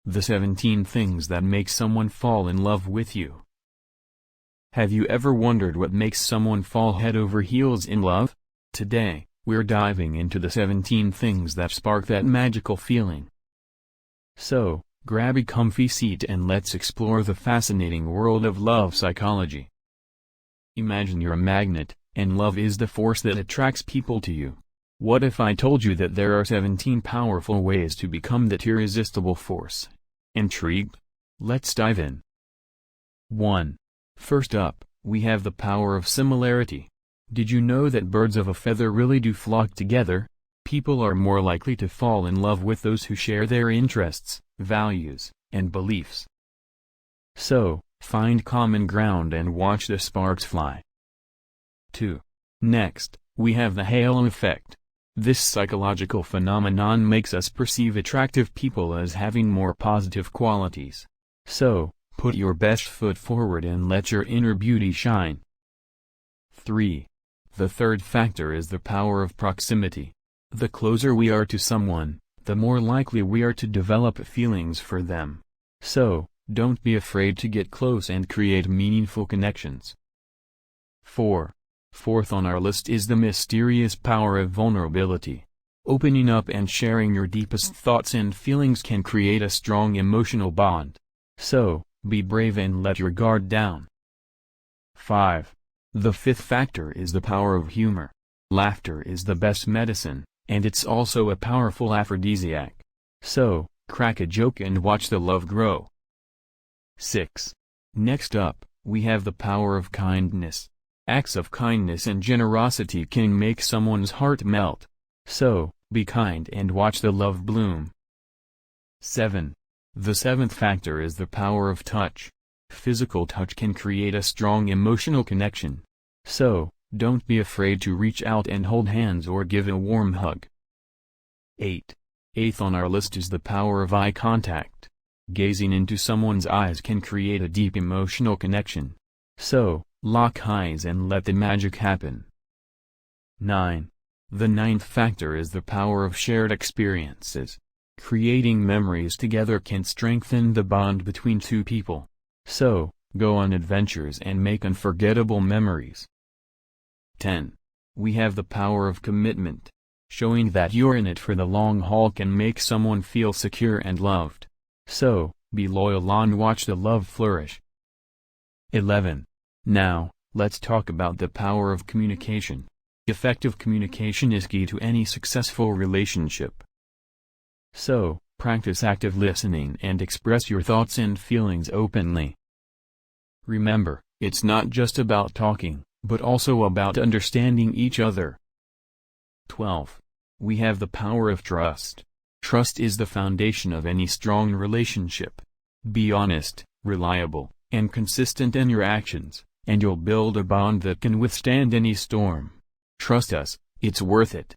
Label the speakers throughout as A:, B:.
A: The 17 things that make someone fall in love with you. Have you ever wondered what makes someone fall head over heels in love? Today, we're diving into the 17 things that spark that magical feeling. So, grab a comfy seat and let's explore the fascinating world of love psychology. Imagine you're a magnet, and love is the force that attracts people to you. What if I told you that there are 17 powerful ways to become that irresistible force? Intrigued? Let's dive in. 1. First up, we have the power of similarity. Did you know that birds of a feather really do flock together? People are more likely to fall in love with those who share their interests, values, and beliefs. So, find common ground and watch the sparks fly. 2. Next, we have the halo effect. This psychological phenomenon makes us perceive attractive people as having more positive qualities. So, put your best foot forward and let your inner beauty shine. 3. The third factor is the power of proximity. The closer we are to someone, the more likely we are to develop feelings for them. So, don't be afraid to get close and create meaningful connections. 4. Fourth on our list is the mysterious power of vulnerability. Opening up and sharing your deepest thoughts and feelings can create a strong emotional bond. So, be brave and let your guard down. 5. The fifth factor is the power of humor. Laughter is the best medicine, and it's also a powerful aphrodisiac. So, crack a joke and watch the love grow. 6. Next up, we have the power of kindness. Acts of kindness and generosity can make someone's heart melt. So, be kind and watch the love bloom. 7. The seventh factor is the power of touch. Physical touch can create a strong emotional connection. So, don't be afraid to reach out and hold hands or give a warm hug. 8. Eighth on our list is the power of eye contact. Gazing into someone's eyes can create a deep emotional connection. So, lock eyes and let the magic happen. 9. The ninth factor is the power of shared experiences. Creating memories together can strengthen the bond between two people. So, go on adventures and make unforgettable memories. 10. We have the power of commitment. Showing that you're in it for the long haul can make someone feel secure and loved. So, be loyal and watch the love flourish. 11. Now, let's talk about the power of communication. Effective communication is key to any successful relationship. So, practice active listening and express your thoughts and feelings openly. Remember, it's not just about talking, but also about understanding each other. 12. We have the power of trust. Trust is the foundation of any strong relationship. Be honest, reliable, and consistent in your actions, and you'll build a bond that can withstand any storm. Trust us, it's worth it.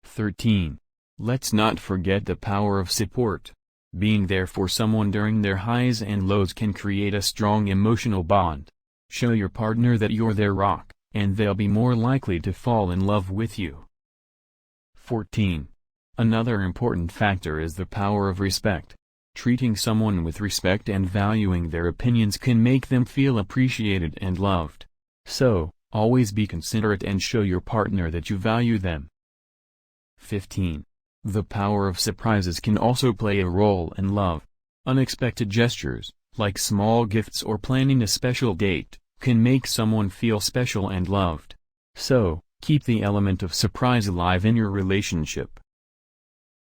A: 13. Let's not forget the power of support. Being there for someone during their highs and lows can create a strong emotional bond. Show your partner that you're their rock, and they'll be more likely to fall in love with you. 14. Another important factor is the power of respect. Treating someone with respect and valuing their opinions can make them feel appreciated and loved. So, always be considerate and show your partner that you value them. 15. The power of surprises can also play a role in love. Unexpected gestures, like small gifts or planning a special date, can make someone feel special and loved. So, keep the element of surprise alive in your relationship.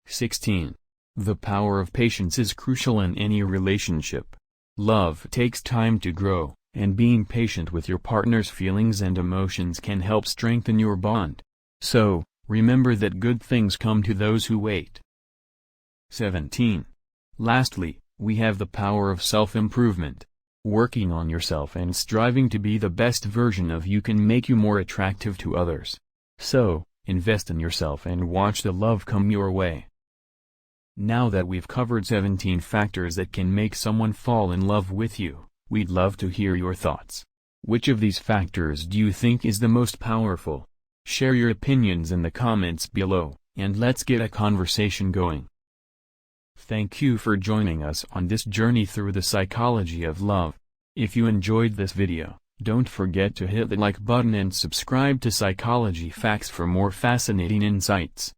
A: 16. The power of patience is crucial in any relationship. Love takes time to grow, and being patient with your partner's feelings and emotions can help strengthen your bond. So, remember that good things come to those who wait. 17. Lastly, we have the power of self-improvement. Working on yourself and striving to be the best version of you can make you more attractive to others. So, invest in yourself and watch the love come your way. Now that we've covered 17 factors that can make someone fall in love with you, we'd love to hear your thoughts. Which of these factors do you think is the most powerful? Share your opinions in the comments below, and let's get a conversation going. Thank you for joining us on this journey through the psychology of love. If you enjoyed this video, don't forget to hit the like button and subscribe to Psychology Facts for more fascinating insights.